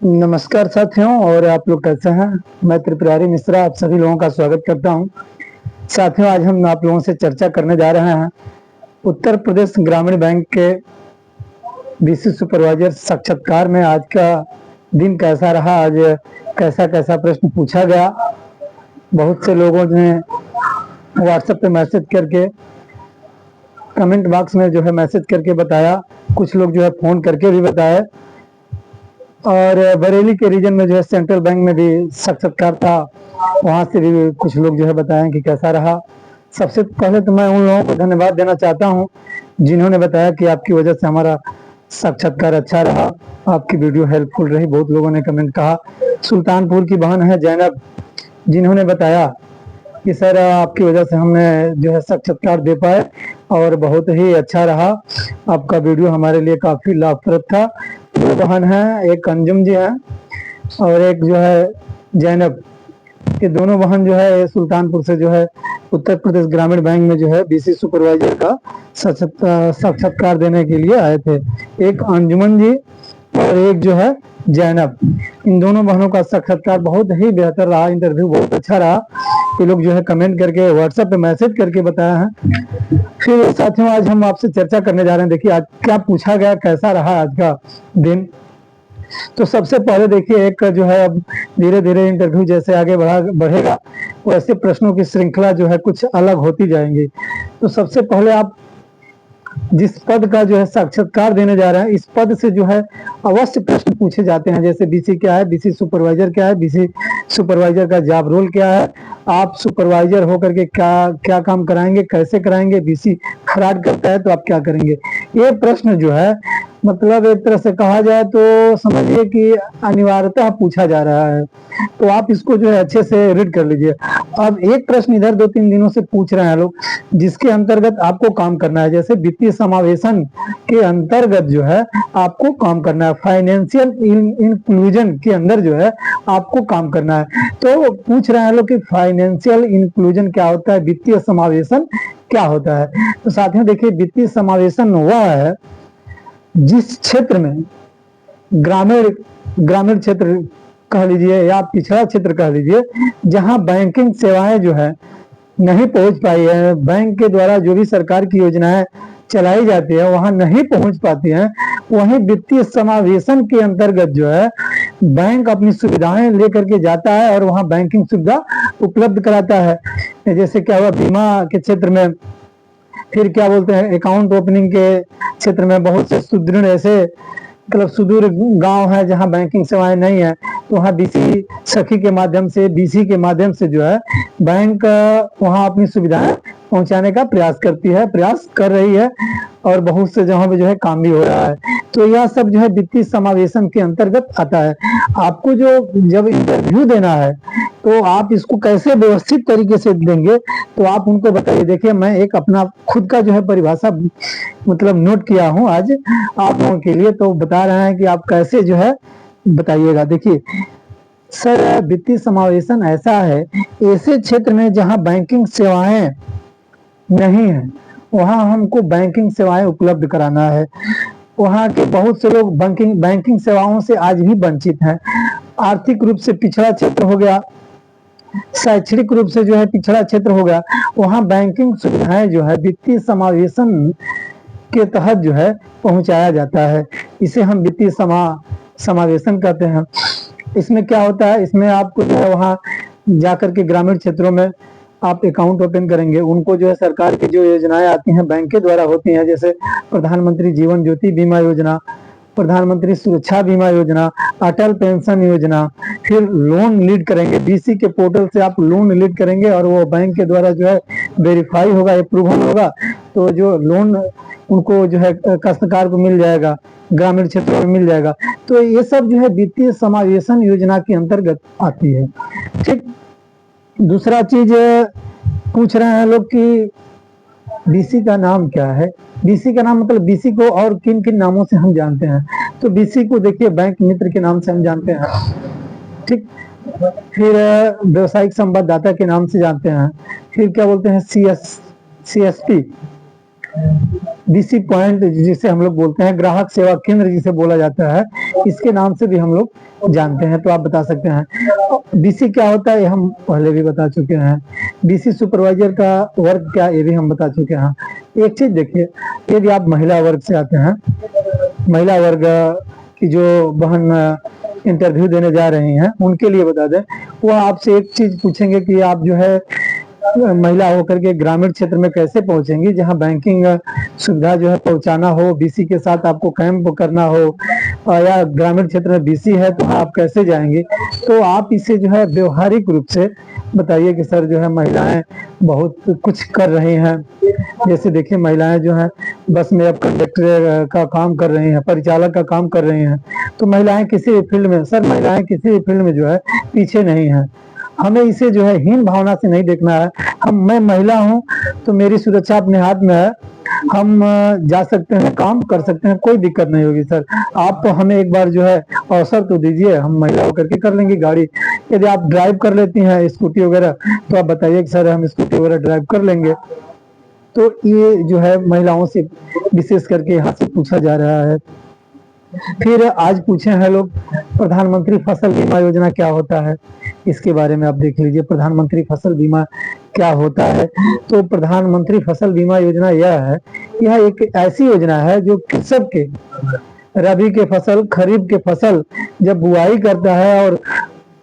नमस्कार साथियों, और आप लोग कैसे हैं। मैं त्रिपुरारी मिश्रा आप सभी लोगों का स्वागत करता हूं। साथियों, आज हम आप लोगों से चर्चा करने जा रहे हैं उत्तर प्रदेश ग्रामीण बैंक के बीसी सुपरवाइजर साक्षात्कार में आज का दिन कैसा रहा। आज कैसा कैसा प्रश्न पूछा गया। बहुत से लोगों ने व्हाट्सएप पे मैसेज करके, कमेंट बॉक्स में जो है मैसेज करके बताया, कुछ लोग जो है फोन करके भी बताए। और बरेली के रीजन में जो है सेंट्रल बैंक में भी साक्षात्कार था, वहां से भी कुछ लोग जो है बताएं कि कैसा रहा। सबसे पहले तो मैं उन लोगों को धन्यवाद देना चाहता हूं जिन्होंने बताया कि आपकी वजह से हमारा साक्षात्कार अच्छा रहा, आपकी वीडियो हेल्पफुल रही। बहुत लोगों ने कमेंट कहा। सुल्तानपुर की बहन है जैनब, जिन्होंने बताया कि सर आपकी वजह से हमने जो है साक्षात्कार दे पाए और बहुत ही अच्छा रहा। आपका वीडियो हमारे लिए काफी लाभप्रद था। दो बहन है, एक अंजुम जी है और एक जो है जैनब। ये दोनों बहन जो है सुल्तानपुर से जो है उत्तर प्रदेश ग्रामीण बैंक में जो है बीसी सुपरवाइजर का साक्षात्कार देने के लिए आए थे। एक अंजुमन जी और एक जो है जैनब। इन दोनों बहनों का साक्षात्कार बहुत ही बेहतर रहा, इंटरव्यू बहुत अच्छा रहा। ये लोग जो है कमेंट करके, व्हाट्सएप पे मैसेज करके बताया है। फिर साथियों, आज हम आपसे चर्चा करने जा रहे हैं। देखिए आज क्या पूछा गया, कैसा रहा आज का दिन। तो सबसे पहले देखिए, एक जो है अब धीरे धीरे इंटरव्यू जैसे आगे बढ़ेगा, वैसे प्रश्नों की श्रृंखला जो है कुछ अलग होती जाएंगी। तो सबसे पहले आप जिस पद का जो है साक्षात्कार देने जा रहे हैं, इस पद से जो है अवश्य प्रश्न पूछे जाते हैं। जैसे बीसी क्या है, बीसी सुपरवाइजर क्या है, बीसी सुपरवाइजर का जॉब रोल क्या है, आप सुपरवाइजर होकर के क्या क्या काम कराएंगे, कैसे कराएंगे, बीसी फ्रॉड करता है तो आप क्या करेंगे। ये प्रश्न जो है मतलब एक तरह से कहा जाए तो समझिए कि अनिवार्यतः पूछा जा रहा है। तो आप इसको जो है अच्छे से रीड कर लीजिए। अब एक प्रश्न इधर 2-3 दिनों से पूछ रहे हैं लोग, जिसके अंतर्गत आपको काम करना है। जैसे वित्तीय समावेशन के अंतर्गत जो है आपको काम करना है, फाइनेंशियल इंक्लूजन के अंदर जो है आपको काम करना है। तो पूछ रहे हैं लोग कि फाइनेंशियल इंक्लूजन क्या होता है, वित्तीय समावेशन क्या होता है। तो साथियों देखिए, वित्तीय समावेशन वह है जिस क्षेत्र में ग्रामीण ग्रामीण क्षेत्र कह लीजिए या पिछड़ा क्षेत्र कह लीजिए, जहां बैंकिंग सेवाएं जो है नहीं पहुंच पाई है, बैंक के द्वारा जो भी सरकार की योजनाएं चलाई जाती है वहां नहीं पहुंच पाती हैं, वहीं वित्तीय समावेशन के अंतर्गत जो है बैंक अपनी सुविधाएं लेकर के जाता है और वहां बैंकिंग सुविधा उपलब्ध कराता है। जैसे क्या हुआ बीमा के क्षेत्र में, फिर क्या बोलते हैं अकाउंट ओपनिंग के क्षेत्र में। बहुत से सुदृढ़ ऐसे मतलब सुदूर गांव है जहां बैंकिंग सेवाएं नहीं है, तो वहां बीसी सखी के माध्यम से, बीसी के माध्यम से जो है बैंक वहां अपनी सुविधाएं पहुंचाने का प्रयास कर रही है और बहुत से जगहों पे जो है काम भी हो रहा है। तो यह सब जो है वित्तीय समावेशन के अंतर्गत आता है। आपको जो जब इंटरव्यू देना है तो आप इसको कैसे व्यवस्थित तरीके से देंगे, तो आप उनको बताइए। देखिए मैं एक अपना खुद का जो है परिभाषा मतलब नोट किया हूं आज आप लोगों के लिए, तो बता रहे हैं कि आप कैसे जो है बताइएगा। देखिए सर, वित्तीय समावेशन ऐसा है, ऐसे क्षेत्र में जहां बैंकिंग सेवाएं नहीं है वहां हमको बैंकिंग सेवाएं उपलब्ध कराना है। वहां के बहुत से लोग बैंकिंग सेवाओं से आज भी वंचित हैं। आर्थिक रूप से पिछड़ा क्षेत्र हो गया, शैक्षणिक रूप से जो है पिछड़ा क्षेत्र हो गया, वहां बैंकिंग सुविधाएं जो है वित्तीय समावेशन के तहत जो है पहुंचाया जाता है। इसे हम वित्तीय समावेशन कहते हैं। इसमें क्या होता है, इसमें आपको जो है वहां जाकर के ग्रामीण क्षेत्रों में आप अकाउंट ओपन करेंगे, उनको जो है सरकार की जो योजनाएं आती हैं बैंक के द्वारा होती हैं, जैसे प्रधानमंत्री जीवन ज्योति बीमा योजना, प्रधानमंत्री सुरक्षा बीमा योजना, अटल पेंशन योजना। फिर लोन लीड करेंगे, बीसी के पोर्टल से आप लोन लीड करेंगे और वो बैंक के द्वारा जो है वेरीफाई होगा, अप्रूवल होगा, तो जो लोन उनको जो है काश्तकार को मिल जाएगा, ग्रामीण क्षेत्रों में मिल जाएगा। तो ये सब जो है वित्तीय समावेशन योजना के अंतर्गत आती है। ठीक। दूसरा चीज पूछ रहे हैं लोग कि बीसी का नाम क्या है। बीसी का नाम मतलब बीसी को और किन किन नामों से हम जानते हैं, तो बीसी को देखिए बैंक मित्र के नाम से हम जानते हैं। ठीक। फिर व्यवसायिक संवाददाता के नाम से जानते हैं। फिर क्या बोलते हैं, सीएसटी, बीसी पॉइंट जिसे हम लोग बोलते हैं, ग्राहक सेवा केंद्र जिसे बोला जाता है, इसके नाम से भी हम लोग जानते हैं। तो आप बता सकते हैं बीसी क्या होता है, ये हम पहले भी बता चुके हैं। बीसी सुपरवाइजर का वर्ग क्या, ये भी हम बता चुके हैं। एक चीज देखिए, यदि आप महिला वर्ग से आते हैं, महिला वर्ग की जो बहन इंटरव्यू देने जा रही हैं, उनके लिए बता दें, वो आपसे एक चीज पूछेंगे कि आप जो है महिला होकर के ग्रामीण क्षेत्र में कैसे पहुंचेंगी, जहां बैंकिंग सुविधा जो है पहुंचाना हो, बीसी के साथ आपको कैंप करना हो, या ग्रामीण क्षेत्र में बीसी है तो आप कैसे जाएंगे। तो आप इसे जो है व्यवहारिक रूप से बताइए कि सर जो है महिलाएं बहुत कुछ कर रही हैं। जैसे देखिए, महिलाएं जो है बस में अब कंडक्टर का काम कर रही हैं, परिचालक का काम कर रही हैं। तो महिलाएं किसी भी फील्ड में, सर महिलाएं किसी भी फील्ड में जो है पीछे नहीं है। हमें इसे जो है हीन भावना से नहीं देखना है। मैं महिला हूं तो मेरी सुरक्षा अपने हाथ में है, हम जा सकते हैं, काम कर सकते हैं, कोई दिक्कत नहीं होगी। सर आप तो हमें एक बार जो है अवसर तो दीजिए, हम महिला होकर के कर लेंगे गाड़ी। यदि आप ड्राइव कर लेती हैं स्कूटी वगैरह तो आप बताइए कि सर हम स्कूटी वगैरह ड्राइव कर लेंगे। तो ये जो है महिलाओं से विशेष करके यहाँ से पूछा जा रहा है। फिर आज पूछे हैं लोग प्रधानमंत्री फसल बीमा योजना क्या होता है, इसके बारे में आप देख लीजिए। प्रधानमंत्री फसल बीमा क्या होता है, तो प्रधानमंत्री फसल बीमा योजना यह है, यह एक ऐसी योजना है जो कृषक के रबी के फसल, खरीफ के फसल जब बुआई करता है और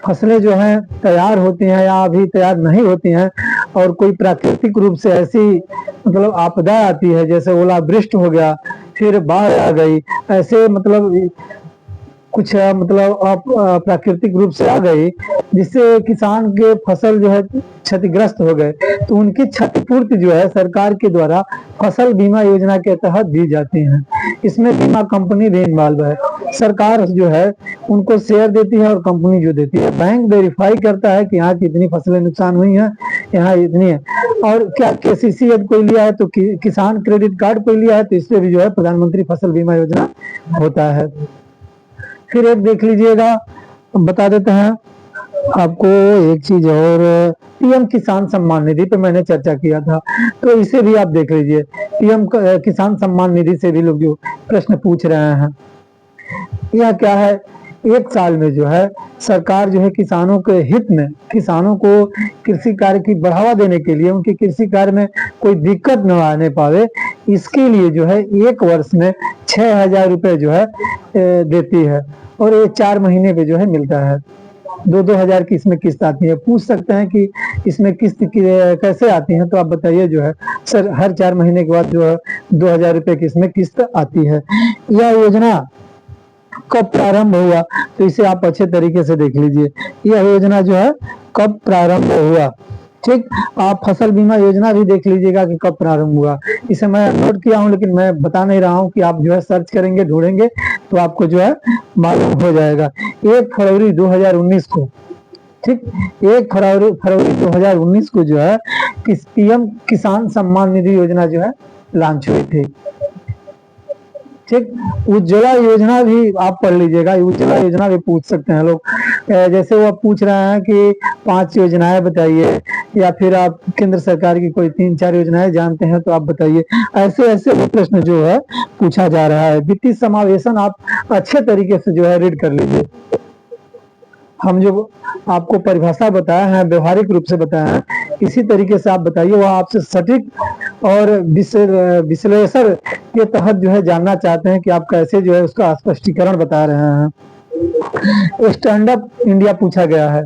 फसलें जो हैं तैयार होती हैं या अभी तैयार नहीं होती हैं, और कोई प्राकृतिक रूप से ऐसी मतलब आपदा आती है, जैसे ओलावृष्टि हो गया, फिर बाढ़ आ गई, ऐसे मतलब कुछ मतलब प्राकृतिक रूप से आ गई जिससे किसान के फसल जो है क्षतिग्रस्त हो गए, तो उनकी क्षतिपूर्ति जो है सरकार के द्वारा फसल बीमा योजना के तहत दी जाती है। इसमें बीमा कंपनी भी इन्वॉल्व है। सरकार जो है उनको शेयर देती है और कंपनी जो देती है, बैंक वेरीफाई करता है कि यहाँ की इतनी फसलें नुकसान हुई हैं, यहाँ इतनी है। और क्या केसीसी यदि कोई लिया है तो किसान क्रेडिट कार्ड कोई लिया है तो इससे भी जो है प्रधानमंत्री फसल बीमा योजना होता है। फिर एक देख लीजिएगा, बता देते हैं आपको एक चीज और, पीएम किसान सम्मान निधि पे मैंने चर्चा किया था, तो इसे भी आप देख लीजिए। पीएम किसान सम्मान निधि से भी लोग जो प्रश्न पूछ रहे हैं, यह क्या है, एक साल में जो है सरकार जो है किसानों के हित में, किसानों को कृषि कार्य की बढ़ावा देने के लिए, उनके कृषि कार्य में कोई दिक्कत न आने पावे, इसके लिए जो है एक वर्ष में 6,000 रुपए जो है देती है, और ये 4 महीने पे जो है मिलता है। 2-2 हजार की इसमें किस्त आती है। पूछ सकते हैं कि इसमें किस्त कैसे आती है, तो आप बताइए जो है सर हर 4 महीने के बाद जो है 2,000 रुपए की इसमें किस्त आती है। यह योजना कब प्रारंभ हुआ, तो इसे आप अच्छे तरीके से देख लीजिए। यह योजना जो है कब प्रारंभ हुआ, ठीक। आप फसल बीमा योजना भी देख लीजिएगा कि कब प्रारंभ हुआ। इसे मैं नोट किया हूं, लेकिन मैं बता नहीं रहा हूं कि आप जो है सर्च करेंगे, ढूंढेंगे तो आपको जो है मालूम हो जाएगा। 1 फरवरी 2019 को, ठीक, 1 फरवरी 2019 को जो है पीएम किसान सम्मान निधि योजना जो है लॉन्च हुई थी, ठीक। उज्ज्वला योजना भी आप पढ़ लीजिएगा, उज्ज्वला योजना भी पूछ सकते हैं लोग। जैसे वो पूछ रहे हैं कि 5 योजनाएं बताइए, या फिर आप केंद्र सरकार की कोई 3-4 योजनाएं जानते हैं तो आप बताइए। ऐसे ऐसे वो प्रश्न जो है पूछा जा रहा है। वित्तीय समावेशन आप अच्छे तरीके से जो है रीड कर लीजिए। हम जो आपको परिभाषा बताया है, व्यवहारिक रूप से बताया है, इसी तरीके से आप बताइए। वह आपसे सटीक और विश्लेषण के तहत जो है जानना चाहते हैं कि आप कैसे जो है उसका स्पष्टीकरण बता रहे हैं। स्टैंड अप इंडिया पूछा गया है,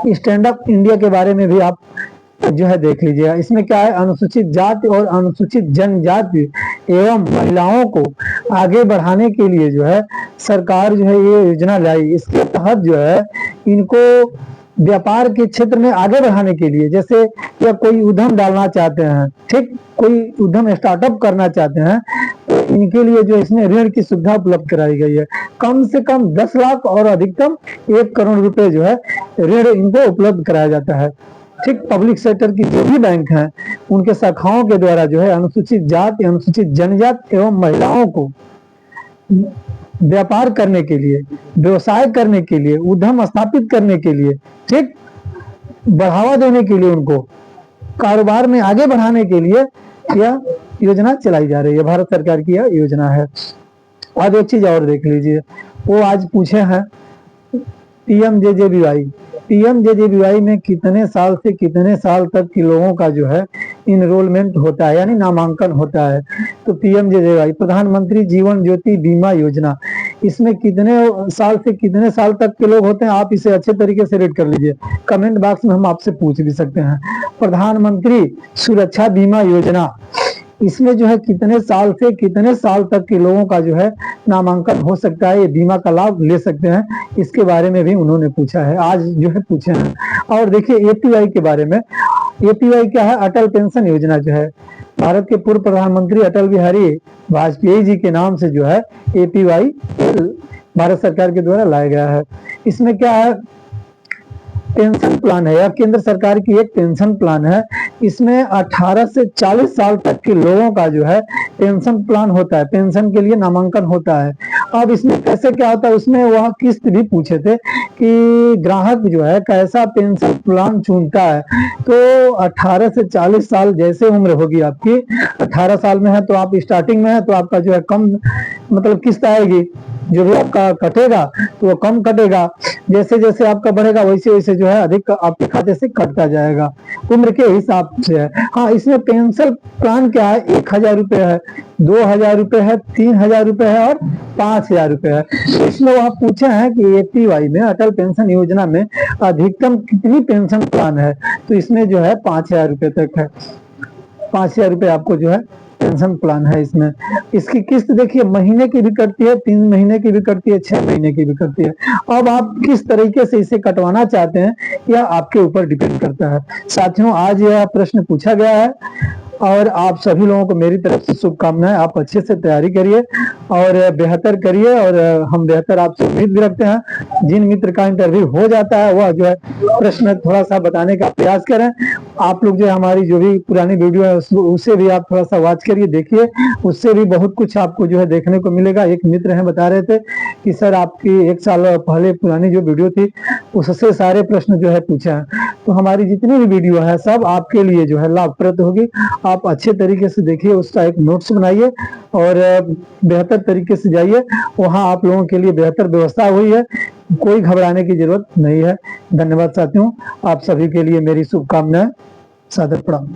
स्टैंड अप इंडिया के बारे में भी आप जो है देख लीजिएगा। इसमें क्या है, अनुसूचित जाति और अनुसूचित जनजाति एवं महिलाओं को आगे बढ़ाने के लिए जो है सरकार जो है ये योजना लाई। इसके तहत जो है इनको व्यापार के क्षेत्र में आगे बढ़ाने के लिए, जैसे या कोई उद्यम डालना चाहते हैं, ठीक, कोई उद्यम स्टार्टअप करना चाहते हैं, तो इनके लिए जो इसमें ऋण की सुविधा उपलब्ध कराई गई है। कम से कम 10 लाख और अधिकतम 1 करोड़ रुपए जो है ऋण इनको उपलब्ध कराया जाता है, ठीक। पब्लिक सेक्टर की जो भी बैंक हैं उनके शाखाओं के द्वारा जो है अनुसूचित जाति, अनुसूचित जनजाति एवं महिलाओं को व्यापार करने के लिए, व्यवसाय करने के लिए, उद्यम स्थापित करने के लिए, ठीक, बढ़ावा देने के लिए, उनको कारोबार में आगे बढ़ाने के लिए यह योजना चलाई जा रही है, भारत सरकार की यह योजना है। अब एक चीज और देख लीजिए, वो आज पूछे हैं पीएमजेजेबीवाई, पीएमजेजेबीवाई में कितने साल से कितने साल तक के लोगों का जो है इनरोलमेंट होता है, यानी नामांकन होता है। तो पीएमजेजेबीवाई प्रधानमंत्री जीवन ज्योति बीमा योजना, इसमें कितने साल से कितने साल तक के लोग होते हैं, आप इसे अच्छे तरीके से रीड कर लीजिए। कमेंट बॉक्स में हम आपसे पूछ भी सकते हैं। प्रधानमंत्री सुरक्षा बीमा योजना, इसमें जो है कितने साल से कितने साल तक के लोगों का जो है नामांकन हो सकता है, ये बीमा का लाभ ले सकते हैं, इसके बारे में भी उन्होंने पूछा है, आज जो है पूछे हैं। और देखिए एपीवाई के बारे में, एपीवाई क्या है, अटल पेंशन योजना जो है भारत के पूर्व प्रधानमंत्री अटल बिहारी वाजपेयी जी के नाम से जो है एपीवाई भारत सरकार के द्वारा लाया गया है। इसमें क्या है, पेंशन प्लान है, यह केंद्र सरकार की एक पेंशन प्लान है। इसमें 18 से 40 साल तक के लोगों का जो है पेंशन प्लान होता है, पेंशन के लिए नामांकन होता है। अब इसमें कैसे क्या होता है, उसमें वह किस्त भी पूछे थे कि ग्राहक जो है कैसा पेंशन प्लान चुनता है। तो 18 से 40 साल जैसे उम्र होगी आपकी, 18 साल में है तो आप स्टार्टिंग में है तो आपका जो है कम मतलब किस्त आएगी, जो भी आपका कटेगा तो वो कम कटेगा, जैसे जैसे आपका बढ़ेगा वैसे वैसे जो है अधिक आपके खाते से कटता जाएगा, उम्र के हिसाब से है। हाँ, इसमें पेंशन प्लान क्या है, 1000 रुपए है, 2000 रुपए है, 3000 रुपए है और 5000 रुपए है। तो इसमें वह पूछे हैं कि एपीवाई में अटल पेंशन योजना में अधिकतम कितनी पेंशन प्लान है, तो इसमें जो है 5000 रुपए तक है, 5000 रुपए आपको जो है पेंशन प्लान है। इसमें इसकी किस्त देखिए महीने की भी कटती है, 3 महीने की भी कटती है, 6 महीने की भी कटती है। अब आप किस तरीके से इसे कटवाना चाहते हैं यह आपके ऊपर डिपेंड करता है। साथियों, आज यह प्रश्न पूछा गया है और आप सभी लोगों को मेरी तरफ से शुभकामनाएं। आप अच्छे से तैयारी करिए और बेहतर करिए, और हम बेहतर आपसे उम्मीद भी रखते हैं। जिन मित्र का इंटरव्यू हो जाता है वह जो है प्रश्न थोड़ा सा बताने का प्रयास करें। आप लोग जो है हमारी जो भी पुरानी वीडियो है उसे भी आप थोड़ा सा वॉच करिए, देखिए, उससे भी बहुत कुछ आपको जो है देखने को मिलेगा। एक मित्र हैं बता रहे थे कि सर आपकी 1 साल पहले पुरानी जो वीडियो थी उससे सारे प्रश्न जो है पूछे हैं। तो हमारी जितनी भी वीडियो है सब आपके लिए जो है लाभप्रद होगी। आप अच्छे तरीके से देखिए, उसका एक नोट्स बनाइए और बेहतर तरीके से जाइए, वहां आप लोगों के लिए बेहतर व्यवस्था हुई है, कोई घबराने की जरूरत नहीं है। धन्यवाद साथियों, आप सभी के लिए मेरी शुभकामनाएं, सादर प्रणाम।